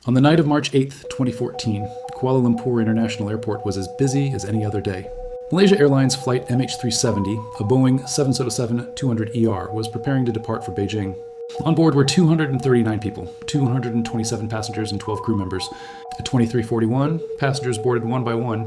On the night of March 8, 2014, Kuala Lumpur International Airport was as busy as any other day. Malaysia Airlines flight MH370, a Boeing 777-200ER, was preparing to depart for Beijing. On board were 239 people, 227 passengers and 12 crew members. At 23:41, passengers boarded one by one.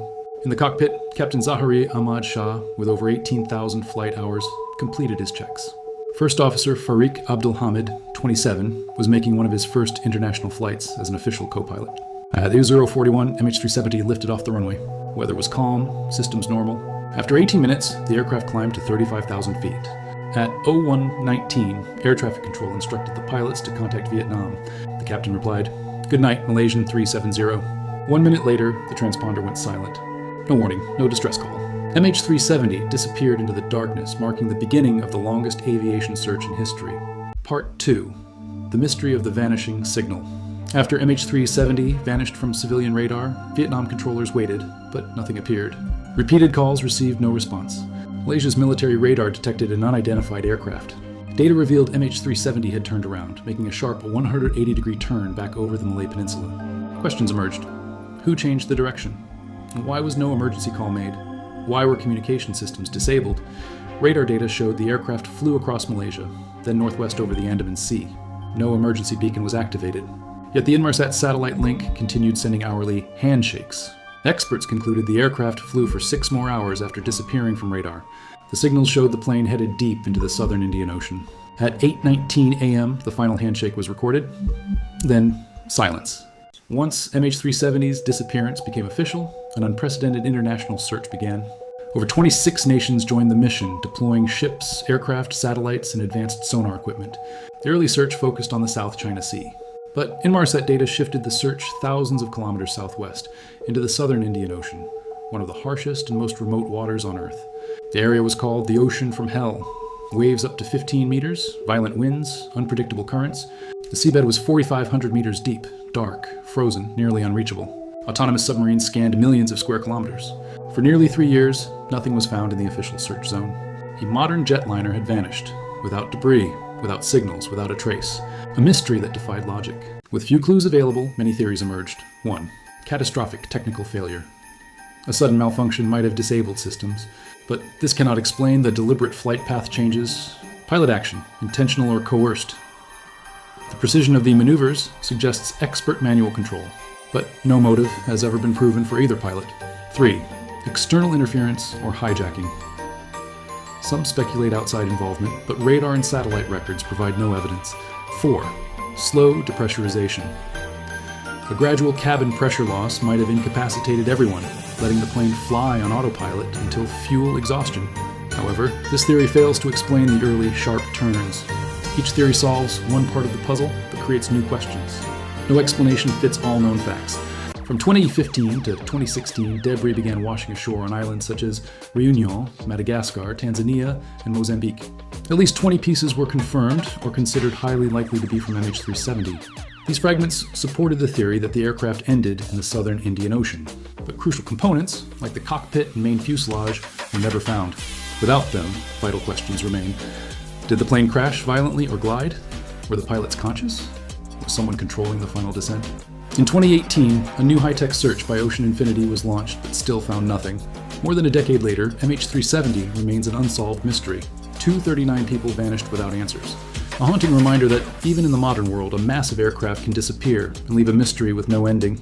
In the cockpit, Captain Zahari Ahmad Shah, with over 18,000 flight hours, completed his checks. First Officer Farik Abdul Hamid, 27, was making one of his first international flights as an official co-pilot. At 041, MH370 lifted off the runway. Weather was calm, systems normal. After 18 minutes, the aircraft climbed to 35,000 feet. At 0119, air traffic control instructed the pilots to contact Vietnam. The captain replied, "Good night, Malaysian 370. 1 minute later, the transponder went silent. No warning, no distress call. MH370 disappeared into the darkness, marking the beginning of the longest aviation search in history. Part 2. The Mystery of the Vanishing Signal. After MH370 vanished from civilian radar, Vietnam controllers waited, but nothing appeared. Repeated calls received no response. Malaysia's military radar detected an unidentified aircraft. Data revealed MH370 had turned around, making a sharp 180-degree turn back over the Malay Peninsula. Questions emerged. Who changed the direction? And why was no emergency call made? Why were communication systems disabled? Radar data showed the aircraft flew across Malaysia, then northwest over the Andaman Sea. No emergency beacon was activated. Yet the Inmarsat satellite link continued sending hourly handshakes. Experts concluded the aircraft flew for 6 more hours after disappearing from radar. The signals showed the plane headed deep into the southern Indian Ocean. At 8:19 a.m., the final handshake was recorded. Then, silence. Once MH370's disappearance became official, an unprecedented international search began. Over 26 nations joined the mission, deploying ships, aircraft, satellites, and advanced sonar equipment. The early search focused on the South China Sea. But Inmarsat data shifted the search thousands of kilometers southwest, into the southern Indian Ocean, one of the harshest and most remote waters on Earth. The area was called the Ocean from Hell. Waves up to 15 meters, violent winds, unpredictable currents. The seabed was 4,500 meters deep, dark, frozen, nearly unreachable. Autonomous submarines scanned millions of square kilometers. For nearly 3 years, nothing was found in the official search zone. A modern jetliner had vanished, without debris, without signals, without a trace. A mystery that defied logic. With few clues available, many theories emerged. 1. Catastrophic technical failure. A sudden malfunction might have disabled systems, but this cannot explain the deliberate flight path changes. Pilot action, intentional or coerced. The precision of the maneuvers suggests expert manual control, but no motive has ever been proven for either pilot. 3. External interference or hijacking. Some speculate outside involvement, but radar and satellite records provide no evidence. 4. Slow depressurization. A gradual cabin pressure loss might have incapacitated everyone, letting the plane fly on autopilot until fuel exhaustion. However, this theory fails to explain the early, sharp turns. Each theory solves one part of the puzzle, but creates new questions. No explanation fits all known facts. From 2015 to 2016, debris began washing ashore on islands such as Réunion, Madagascar, Tanzania, and Mozambique. At least 20 pieces were confirmed or considered highly likely to be from MH370. These fragments supported the theory that the aircraft ended in the southern Indian Ocean. But crucial components, like the cockpit and main fuselage, were never found. Without them, vital questions remain. Did the plane crash violently or glide? Were the pilots conscious? Was someone controlling the final descent? In 2018, a new high-tech search by Ocean Infinity was launched but still found nothing. More than a decade later, MH370 remains an unsolved mystery. 239 people vanished without answers. A haunting reminder that even in the modern world, a massive aircraft can disappear and leave a mystery with no ending.